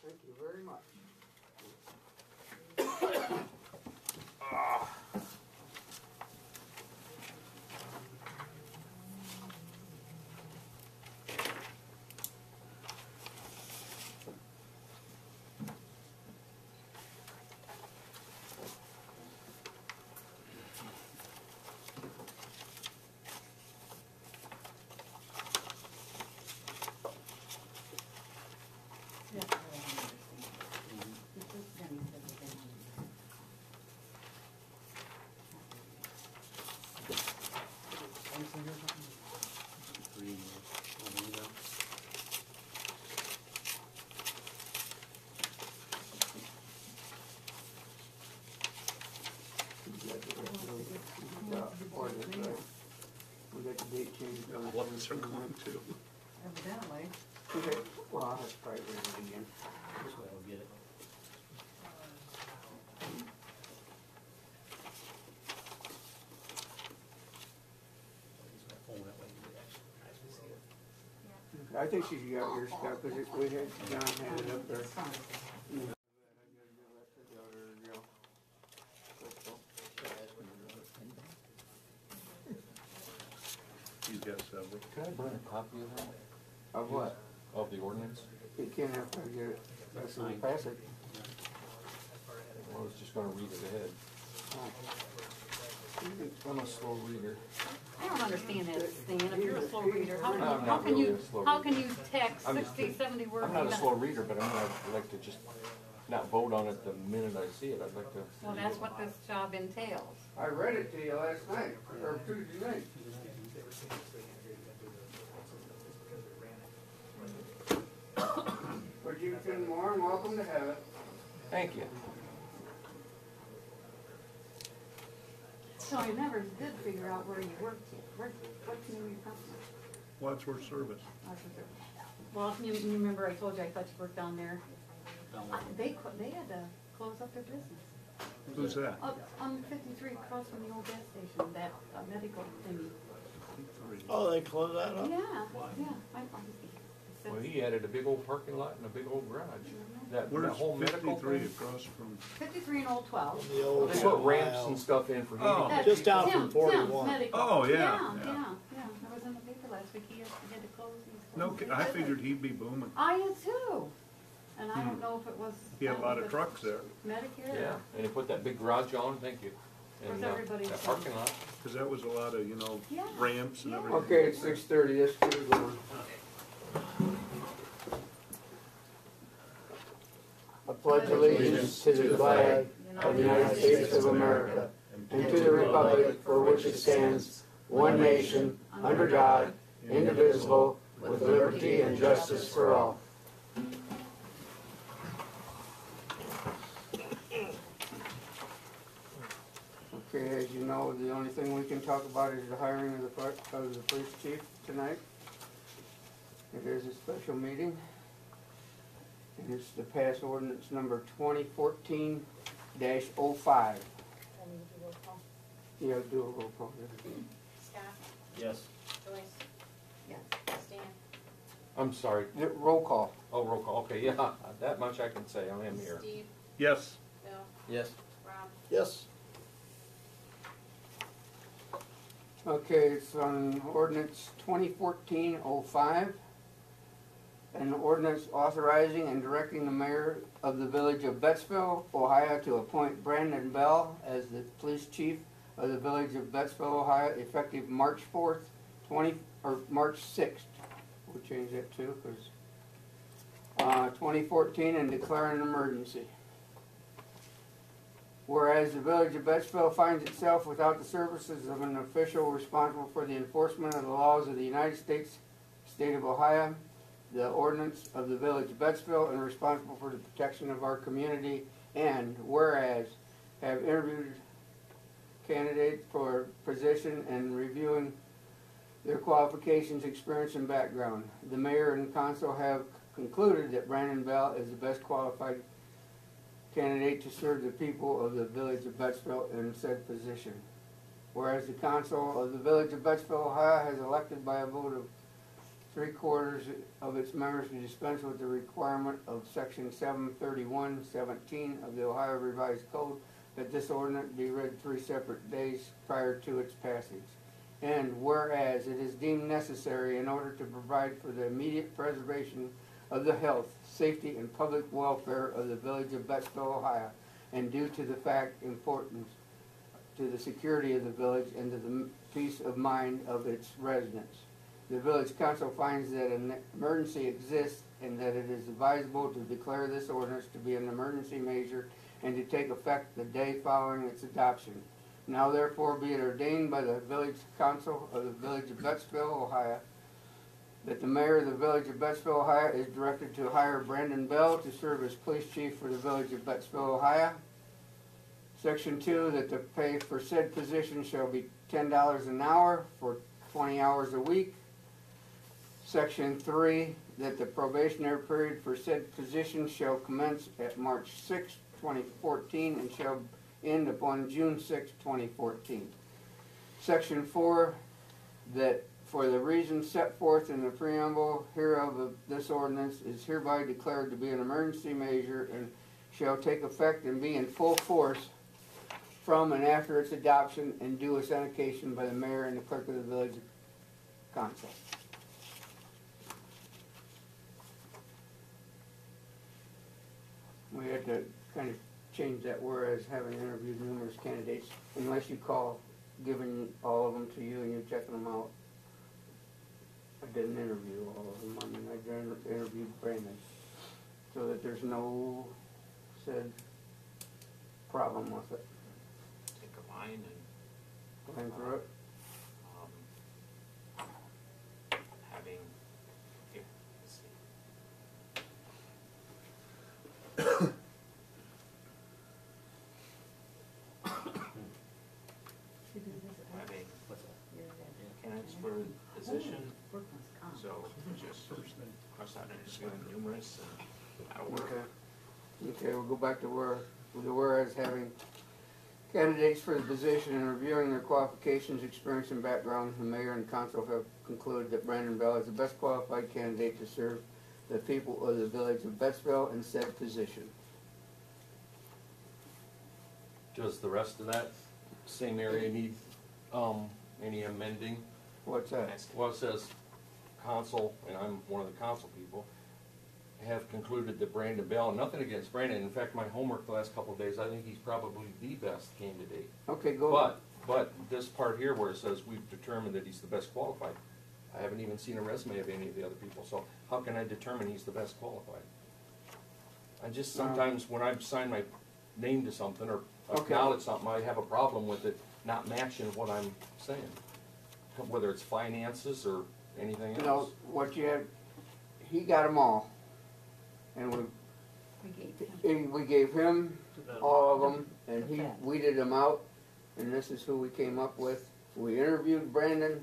Thank you very much. We got the date changed. Ordinance are going to. Evidently. Okay, well, I'll have to try to read it again. This way I'll get it. I'll use my phone, that way you can actually see it. I think she's got your stuff, because we had John had it up there. He's got several. Can I burn a copy of that? Of what? Of the ordinance? You can't have to get it. That's the pass it. Well, I was just gonna read it ahead. I'm a slow reader. I don't understand that, Stan. If you're a slow reader, how I'm can not you, really a slow how reader. can you text I'm 60, 70 words I'm a not a minute? slow reader, but I'd like to just not vote on it the minute I see it. I'd like to. Well, that's what this job entails. I read it to you last night, or Tuesday night. But you've been more than welcome to have it. Thank you. So I never did figure out where you worked yet. What's the name of your company? Wadsworth Service. Well, you remember I told you I thought you worked down there? Down They had to close up their business. Who's that? Up on 53 across from the old gas station, that medical thingy. Oh, they closed that up? Yeah, yeah. Well, he added a big old parking lot and a big old garage. That Where's whole medical 53 thing. across from? 53 and Old 12. The old They put ramps mile. and stuff in for heating. Oh. Just down Tim, from 41. Tim's medical. Oh, yeah, Yeah. yeah. I was in the paper last week. He had to close. No, I figured he'd be booming. I did too. And I don't know if it was. He had a lot of if it's trucks there. Medicare. Yeah, and he put that big garage on, thank you. And Where's everybody that from? parking lot. Because that was a lot of, Yeah. ramps and Yeah. everything. Okay, it's 6:30, let's get it going. I pledge allegiance to the flag of the United States of America and to the republic for which it stands, one nation, under God, indivisible, with liberty and justice for all. Okay, as you know, the only thing we can talk about is the hiring of the police chief tonight. It is a special meeting. And it's to pass ordinance number 2014-05. Yeah, do a roll call. Scott, Yes. Joyce, Yes. Stan, I'm sorry. Roll call. Oh, roll call. Okay, yeah, that much I can say. I am here. Steve, Yes. Bill, Yes. Rob. Yes. Okay, it's on ordinance 2014-05. An ordinance authorizing and directing the mayor of the village of Bettsville, Ohio to appoint Brandon Bell as the police chief of the village of Bettsville, Ohio, effective March 4th, March 6th. We'll change that too, because 2014, and declare an emergency. Whereas the village of Bettsville finds itself without the services of an official responsible for the enforcement of the laws of the United States, state of Ohio, the ordinance of the village of Bettsville, and responsible for the protection of our community, and whereas have interviewed candidates for position and reviewing their qualifications, experience, and background. The mayor and council have concluded that Brandon Bell is the best qualified candidate to serve the people of the village of Bettsville in said position. Whereas the council of the village of Bettsville, Ohio has elected by a vote of 3/4 of its members to dispense with the requirement of section 731-17 of the Ohio Revised Code that this ordinance be read 3 separate days prior to its passage. And whereas it is deemed necessary in order to provide for the immediate preservation of the health, safety, and public welfare of the village of Bettsville, Ohio, and due to the fact importance to the security of the village and to the peace of mind of its residents. The village council finds that an emergency exists and that it is advisable to declare this ordinance to be an emergency measure and to take effect the day following its adoption. Now therefore be it ordained by the village council of the village of Bettsville, Ohio, that the mayor of the village of Bettsville, Ohio is directed to hire Brandon Bell to serve as police chief for the village of Bettsville, Ohio. Section 2, that the pay for said position shall be $10 an hour for 20 hours a week. Section 3, that the probationary period for said position shall commence at March 6, 2014 and shall end upon June 6, 2014. Section 4, that for the reasons set forth in the preamble hereof of this ordinance is hereby declared to be an emergency measure and shall take effect and be in full force from and after its adoption and due authentication by the mayor and the clerk of the village council. We had to kind of change that whereas having interviewed numerous candidates, unless you call giving all of them to you and you're checking them out. I didn't interview all of them. I mean, I interviewed Brandon, so that there's no said problem with it. Take a line and Going through it. having, here, let's see. Having candidates for the position, so just cross out and just numerous and that'll work. Okay. Okay, we'll go back to whereas having candidates for the position and reviewing their qualifications, experience, and background, the mayor and council have concluded that Brandon Bell is the best qualified candidate to serve the people of the village of Bettsville in said position. Does the rest of that same area need, any amending? What's that? Well, it says council, and I'm one of the council people, have concluded that Brandon Bell, nothing against Brandon, in fact, my homework the last couple of days, I think he's probably the best candidate. Okay, go. But this part here where it says we've determined that he's the best qualified, I haven't even seen a resume of any of the other people, so how can I determine he's the best qualified? I just sometimes, when I sign my name to something or acknowledge something, I have a problem with it not matching what I'm saying. Whether it's finances or anything else. No, what you have, he got them all. And we gave him all of them, and he weeded them out, and this is who we came up with. We interviewed Brandon,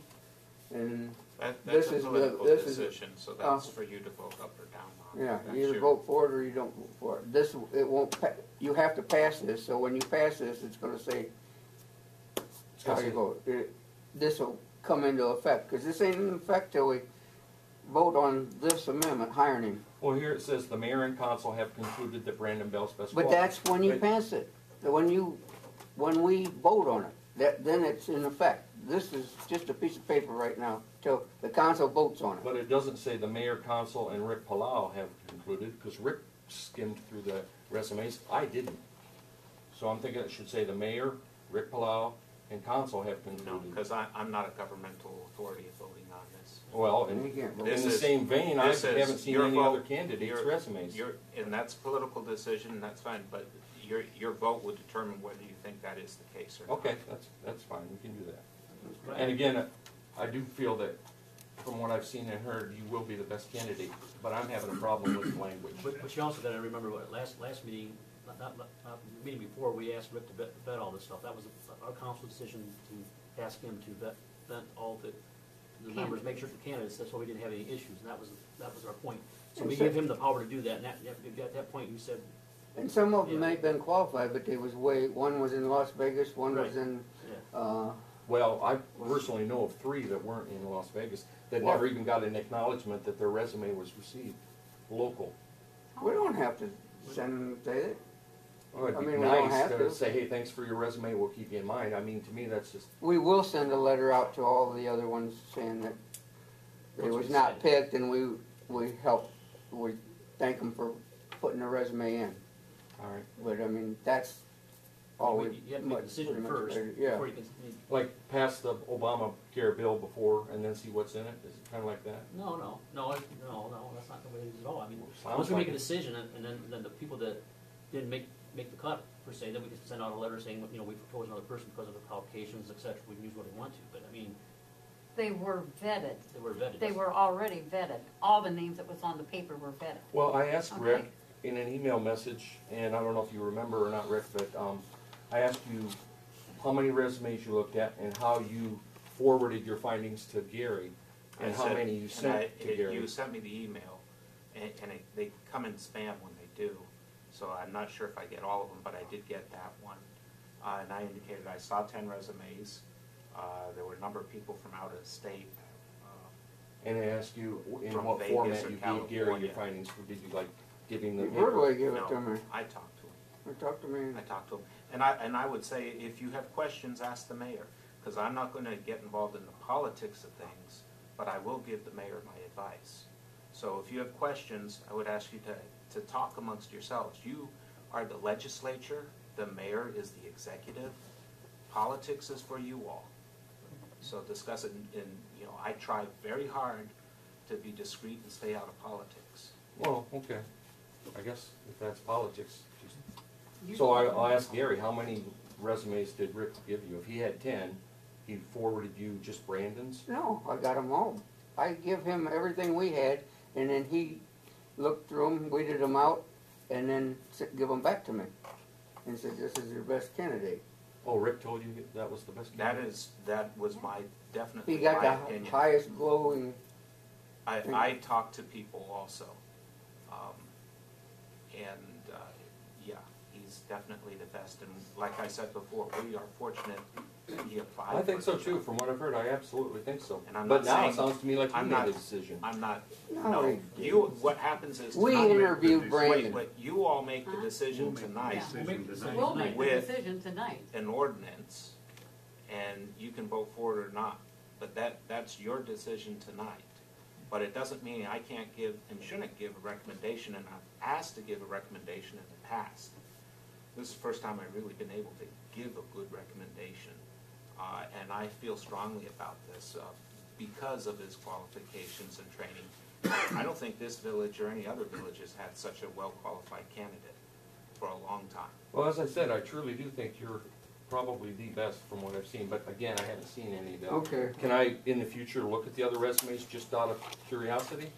and That's this a is political this is decision, so that's for you to vote up or down on. yeah. That's You either your- vote for it or you don't vote for it. This it won't. You have to pass this. So when you pass this, it's going to say how you vote. This will come into effect because this ain't in effect till we vote on this amendment hiring him. Well, here it says the mayor and council have concluded that Brandon Bell's best But qualified. that's when you pass it. When we vote on it, then it's in effect. This is just a piece of paper right now till the council votes on it. But it doesn't say the mayor, council, and Rick Palau have concluded, because Rick skimmed through the resumes, I didn't. So I'm thinking it should say the mayor, Rick Palau, and council have No, concluded. because I'm not a governmental authority of voting on this. Well, You in can't vote. This the is- same vein, I this is haven't seen your any vote. other candidates' Your- resumes. And that's a political decision, that's fine, but your vote will determine whether you think that is the case or not. Okay, that's fine, we can do that. And again, I do feel that, from what I've seen and heard, you will be the best candidate, but I'm having a problem with the language. But you also gotta remember, what, last meeting, not the meeting before, we asked Rick to vet all this stuff. That was our council decision to ask him to vet all the members, make sure the candidates, that's why we didn't have any issues, and that was our point. So we gave him the power to do that, and at that point, you said, And some of them Yeah. may have been qualified, but they was one was in Las Vegas, one was Right. in yeah, Well, I personally know of 3 that weren't in Las Vegas, that Well- never even got an acknowledgement that their resume was received, local. We don't have to send them, say it. Well, it'd I be mean, we don't nice have to to. say, hey, thanks for your resume, we'll keep you in mind. I mean, to me, that's just, We will send a letter out to all the other ones saying that it Once was we not decide. picked, and we thank them for putting the resume in. all right. But I mean, that's all we. You have to make a decision pretty much first, better- Yeah. before you can, Like, pass the Obamacare bill before and then see what's in it? Is it kinda like that? no, that's not the way it is at all. I mean, Sounds once we make like a it. decision, and then the people that didn't make the cut, per se, then we can send out a letter saying, you know, we propose another person because of the qualifications, et cetera, we can use what we want to, but I mean, They were vetted. they were vetted. They were already vetted. All the names that was on the paper were vetted. Well, I asked Okay. Rick in an email message, and I don't know if you remember or not, Rick, but I asked you how many resumes you looked at and how you forwarded your findings to Gary, and I how said- many you and sent to Gary. You sent me the email, and they come in spam when they do, so I'm not sure if I get all of them, but I did get that one. And I indicated I saw 10 resumes. There were a number of people from out of state. And I asked you in From what Vegas format or you gave Gary California. your findings. Did you like giving You the verbally give it No, to me. I talked to him. Or talk to me. I talked to him. And I would say, if you have questions, ask the mayor, because I'm not going to get involved in the politics of things, but I will give the mayor my advice. So if you have questions, I would ask you to talk amongst yourselves. You are the legislature, the mayor is the executive, politics is for you all. So discuss it, and, you know, I try very hard to be discreet and stay out of politics. Well, okay. I guess if that's politics. You- So I'll ask Gary, how many resumes did Rick give you? If he had 10, he forwarded you just Brandon's? No, I got them all. I give him everything we had, and then he looked through them, weeded them out, and then give them back to me. And said, this is your best candidate. Oh, Rick told you that was the best candidate? That was my, definitely He got my the opinion. highest glowing. I talk to people also, and yeah, he's definitely the best. And like I said before, we are fortunate that he applied. I think for so the too. job. From what I've heard, I absolutely think so. And I'm But not now it saying- sounds to me like you I'm made not- the decision. I'm not. No, No, he you. What happens is We tonight- interviewed Brandon. Wait, you all make the Huh? decision We'll make the tonight. Yeah. decision We'll make the tonight. We'll make the With- decision tonight. An ordinance, and you can vote for it or not. But that's your decision tonight. But it doesn't mean I can't give and shouldn't give a recommendation, and I've asked to give a recommendation in the past. This is the first time I've really been able to give a good recommendation. And I feel strongly about this because of his qualifications and training. I don't think this village or any other village has had such a well-qualified candidate for a long time. Well, as I said, I truly do think you're probably the best from what I've seen. But again, I haven't seen any of them. Okay. Can I, in the future, look at the other resumes just out of curiosity?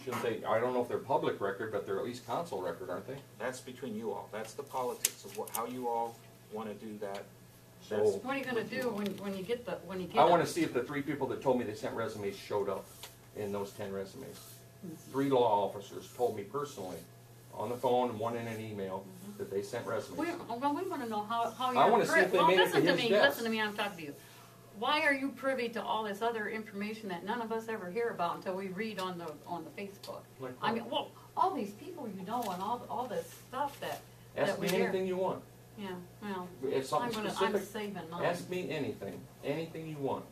Shouldn't they, I don't know if they're public record, but they're at least council record, aren't they? That's between you all. That's the politics of how you all want to do that. So, That's- What are you gonna do when you get I wanna see if the 3 people that told me they sent resumes showed up in those 10 resumes. 3 law officers told me personally, on the phone and one in an email, that they sent resumes. We wanna know how you're. I wanna see if they Well, made it to listen to his me, desk. listen to me, I'm talking to you. Why are you privy to all this other information that none of us ever hear about until we read on the Facebook? Like I what? mean, well, all these people you know and all this stuff that Ask we me hear. anything you want. Yeah, well, If I'm something saving specific, mine. ask me anything you want.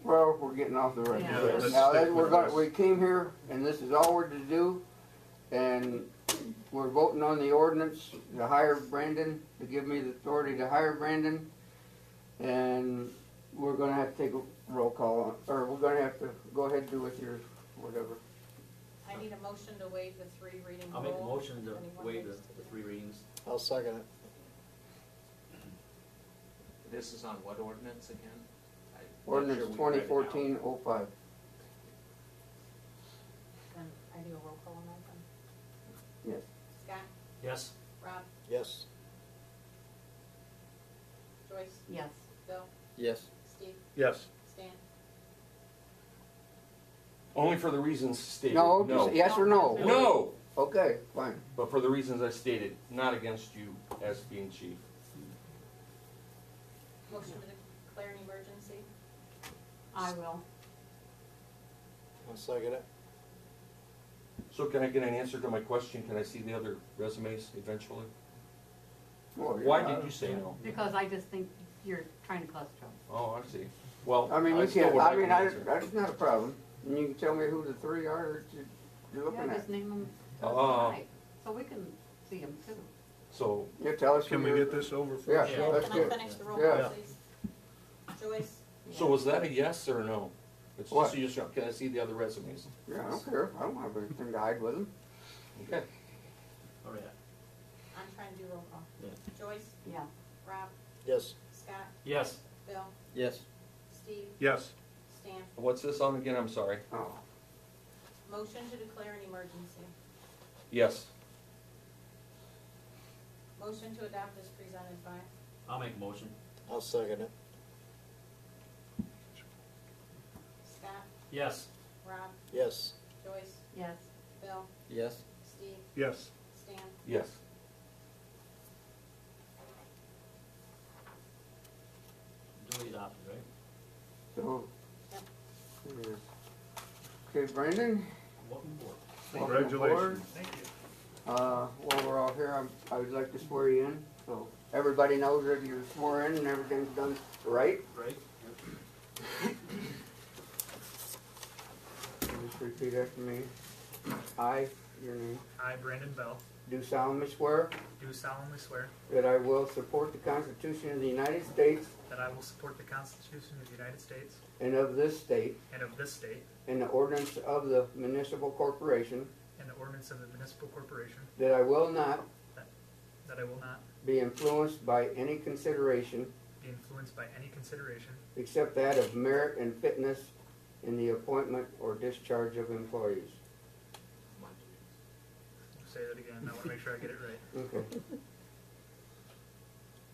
Well, we're getting off the Yeah. record. Yeah, let's Now, stick we're with going, this. we came here, and this is all we're to do, and we're voting on the ordinance to hire Brandon, to give me the authority to hire Brandon, and we're gonna have to take a roll call, or we're gonna have to go ahead and do with your, whatever. I need a motion to waive the 3 reading rule. I'll make a motion to Anyone waive wants the 3 readings. I'll second it. This is on what ordinance again? I'm not Ordinance sure we read it out. 2014-05. And I do a roll call on that then. Yes. Scott, Yes? Rob, Yes. Joyce, Yes. Bill, Yes. Steve, Yes. Stan. Only for the reasons stated. No, just yes or no? No! Okay, fine. But for the reasons I stated, not against you as being chief. Motion to declare I will. I'll second it. So can I get an answer to my question? Can I see the other resumes eventually? Well, Why yeah, did you say no? Because I just think you're trying to cause trouble. Oh, I see. Well, I mean, you still can't, would I like mean, an answer. that's not a problem. And you can tell me who the three are that you're looking Yeah, at. just name them Oh. tonight, so we can see them too. So, Yeah, tell us Can who we you're- get this over Yeah, first? let's Can do I it. finish the roll Yeah. call, please? Joyce? so was that a yes or a no? It's What? just, can I see the other resumes? Yeah, I don't care. I don't have anything to hide with them. Okay. All right. I'm trying to do roll call. Yeah. Joyce? Yeah. Rob? Yes. Scott? Yes. Bill? Yes. Steve? Yes, Stan? What's this on again? I'm sorry. Oh, Motion to declare an emergency. Yes. Motion to adopt as presented by? I'll make a motion. I'll second it. Scott? Yes. Rob? Yes. Joyce? Yes. Bill? Yes. Steve? yes. Stan? Yes. Duly adopted, right? so. Yep. Yes. Okay, Brandon? Welcome aboard. welcome aboard. Congratulations. Thank you. While we're all here, I would like to swear you in, so everybody knows that you're sworn in and everything's done right. Right? Just repeat after me. I, your name, I, Brandon Bell, do solemnly swear do solemnly swear that I will support the Constitution of the United States that I will support the Constitution of the United States and of this state, and of this state, and the ordinance of the municipal corporation, and the ordinance of the municipal corporation, that I will not that I will not be influenced by any consideration be influenced by any consideration except that of merit and fitness in the appointment or discharge of employees. say that again, I want to make sure I get it right, Okay.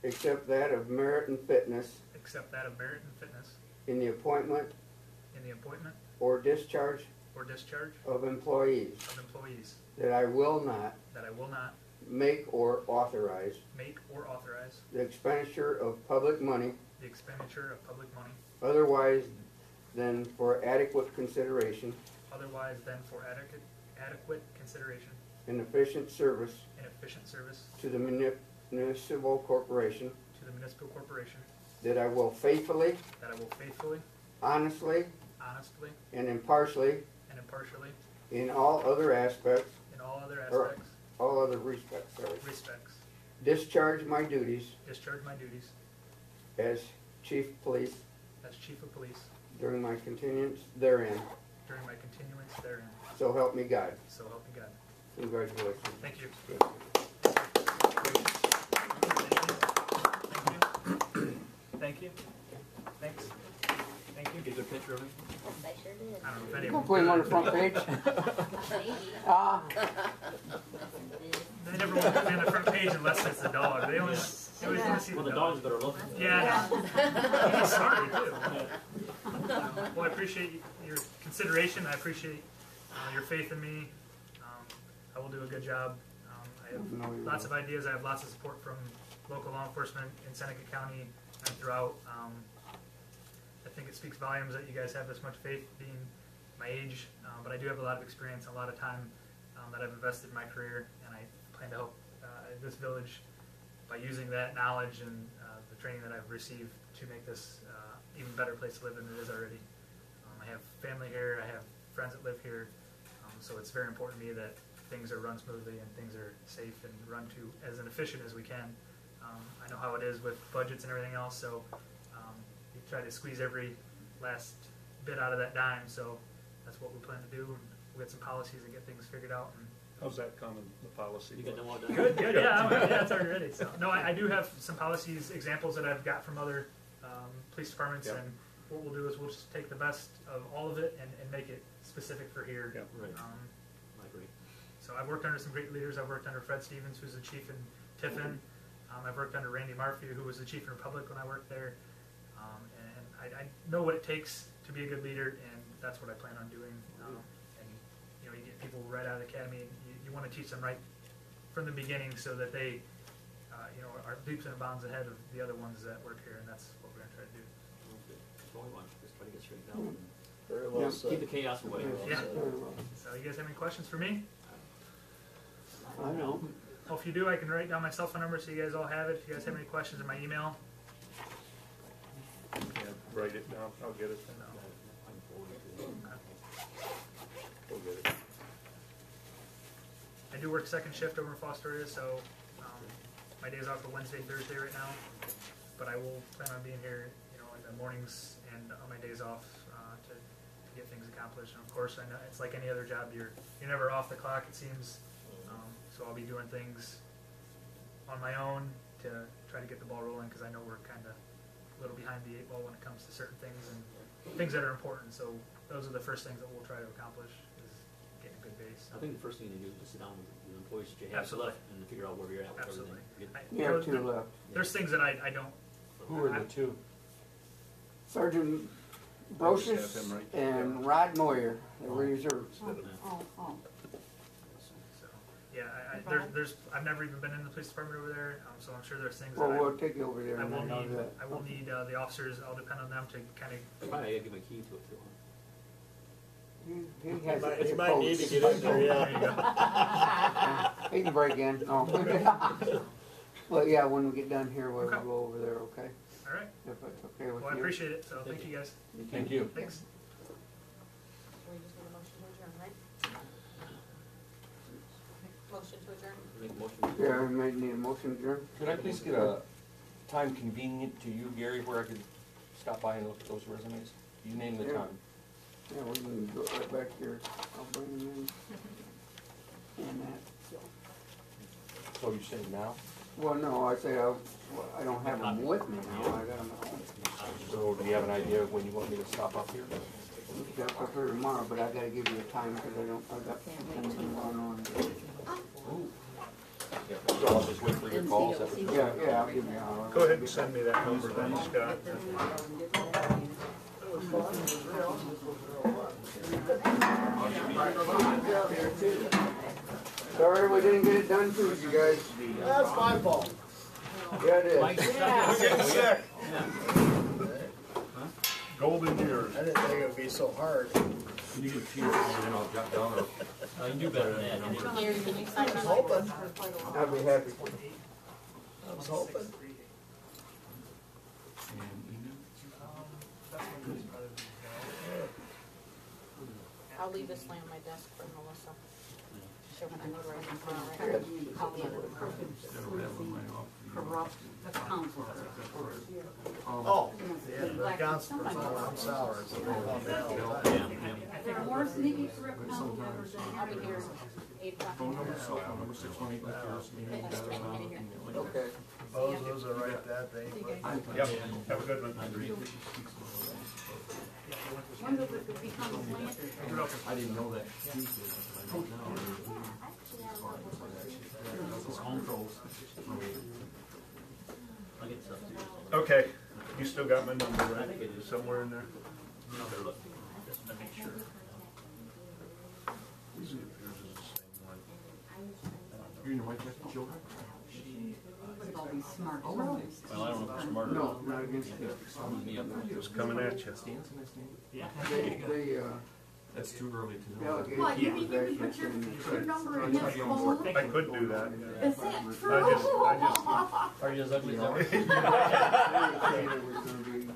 Except that of merit and fitness except that of merit and fitness in the appointment in the appointment or discharge or discharge of employees, of employees, that I will not that I will not make or authorize make or authorize the expenditure of public money the expenditure of public money otherwise than for adequate consideration otherwise than for adequate consideration and efficient service and efficient service to the municipal corporation, to the municipal corporation, that I will faithfully, that I will faithfully, honestly, honestly, and impartially, and impartially, in all other aspects, in all other or aspects, all other respects, sorry, respects, discharge my duties discharge my duties as chief of police as chief of police during my continuance therein. during my continuance therein. So help me God. So help me God. Congratulations. Thank you. Thank you. Thanks. Thank you. Get a picture of it? I sure did. I don't know if You anyone. gonna put him on the front page? Ah, They never want to be on the front page unless it's a dog. They always want to see Well, the the dog. dogs better look. Yeah. He's sorry too. Well, I appreciate your consideration. I appreciate your faith in me. I will do a good job. I have No, you lots won't. of ideas. I have lots of support from local law enforcement in Seneca County and throughout. I think it speaks volumes that you guys have this much faith, being my age. But I do have a lot of experience, and a lot of time that I've invested in my career, and I plan to help this village by using that knowledge and the training that I've received to make this even better place to live than it is already. I have family here. I have friends that live here. So it's very important to me that things are run smoothly and things are safe and run to as efficient as we can. I know how it is with budgets and everything else, so we try to squeeze every last bit out of that dime. So that's what we plan to do. We'll get some policies and get things figured out. And How's that coming, the policy? You got them all done? good, yeah, it's already ready. So no, I do have some policies, examples that I've got from other police departments, Yep. and what we'll do is we'll just take the best of all of it and make it specific for here. Yep. Right. I agree. So I've worked under some great leaders. I've worked under Fred Stevens, who's the chief in Tiffin. I've worked under Randy Murphy, who was the chief in Republic when I worked there. And I know what it takes to be a good leader, and that's what I plan on doing. And you know, you get people right out of the academy, and you want to teach them right from the beginning, so that they, are leaps and bounds ahead of the other ones that work here, and that's what we're going to try to do. That's what we want. Just try to get straightened out. Very well Yeah, said. Keep the chaos away. Yeah. Very well. So you guys have any questions for me? I know. Well, if you do, I can write down my cell phone number so you guys all have it. If you guys have any questions in my email. Yeah, write it down, I'll get it. We'll get it. I do work second shift over in Fostoria, so my days off are Wednesday, Thursday right now. But I will plan on being here, in the mornings and on my days off to get things accomplished. And of course, I know it's like any other job. You're never off the clock, it seems. So I'll be doing things on my own to try to get the ball rolling because I know we're kind of a little behind the eight ball when it comes to certain things and things that are important. So those are the first things that we'll try to accomplish is getting a good base. I think the first thing to do is to sit down with the employees that you have Absolutely. left and to figure out where you're at with Absolutely. everything. I- You have two left. There's things that I don't. Who are the two? Sergeant Have Brocious him right and Rod Moyer, the reserves. Oh, oh. So yeah, I've never even been in the police department over there, so I'm sure there's things Well, that we'll take you over there. I and will know need. that. I will need the officers. I'll depend on them to kind of. Probably gotta give a key to it too. He has it's He a might need to coach. get in there, yeah. He can break in. Oh. Well, yeah, when we get done here, we'll Okay. go over there, okay? All right. If it's okay with Well, I you. appreciate it. So thank you guys. Thank you. Thanks. So we just need a motion to adjourn, right? Motion to adjourn? Make a motion. Yeah, we may need a motion adjourned. Could I please get a time convenient to you, Gary, where I could stop by and look at those resumes? You name the Yeah. time. Yeah, we can go right back here. I'll bring them in. And that. So you say now? Well, no, I say I don't have them with me now. I got them at home. So do you have an idea of when you want me to stop up here? We can go up here tomorrow, but I gotta give you a time because I got things going on. Yeah, so I'll just wait for your calls. Yeah, I'll give you an hour. Go ahead and send me that number then, Scott. Sorry we didn't get it done for you guys. That's my fault. Yeah, it is. I'm getting sick. Golden years. I didn't think it would be so hard. You get a few, and then I'll jot down or. You can do better than that. Here, can you sign I was my hoping. I'll be happy. I was hoping. I'll leave this laying on my desk for Melissa. She'll have to notarize it tomorrow, right? How the corrupt the council. Oh, yeah, the constable, I'm sour. It's There are more sneaky corrupt council members than I'll be here 8 o'clock. Phone number 618. Okay. Those are right that thing. Yep, have a good one. When does it become a plant? I didn't know that. I'll get stuff to you. Okay, you still got my number, right? Somewhere in there? I'll better look, just to make sure. You're in the right direction, children? With all these smart. Oh, really? Well, I don't know if it's smarter. No, not against you. Me up. Just coming at you. They, That's too early to know. delegated. What, you was mean you actually can put your saying number in his phone? I could do that. Is that true? Are you as ugly as ever? that they were gonna be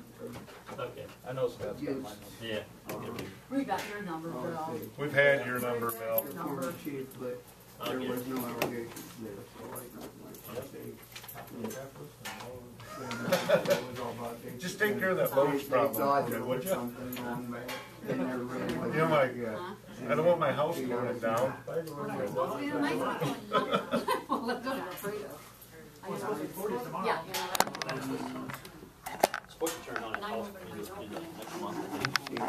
Okay, I know Scott's got my number. against, Yeah, I'll give it. We got your number, Bill. We've had your number, Bill. the former chief, but there was no allegations there, so I say. Just take care of that Lowe's problem, okay, would you? You You know, like, I don't want my house burning down. Well, you're nice one. Well, that's what I'm afraid of. Yeah. Supposed to turn on a house in next month, I think. I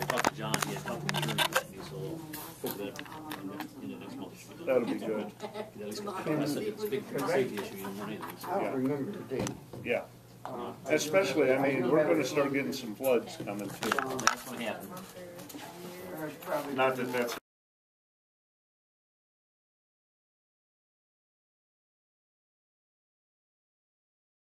talked to John, he had talked to insurance company, so hopefully in the next month. That'll be good. It's a big safety issue, you don't want anything. I don't remember the date. Yeah, especially, I mean, we're gonna start getting some floods coming too. That's what happened. Probably Not that that's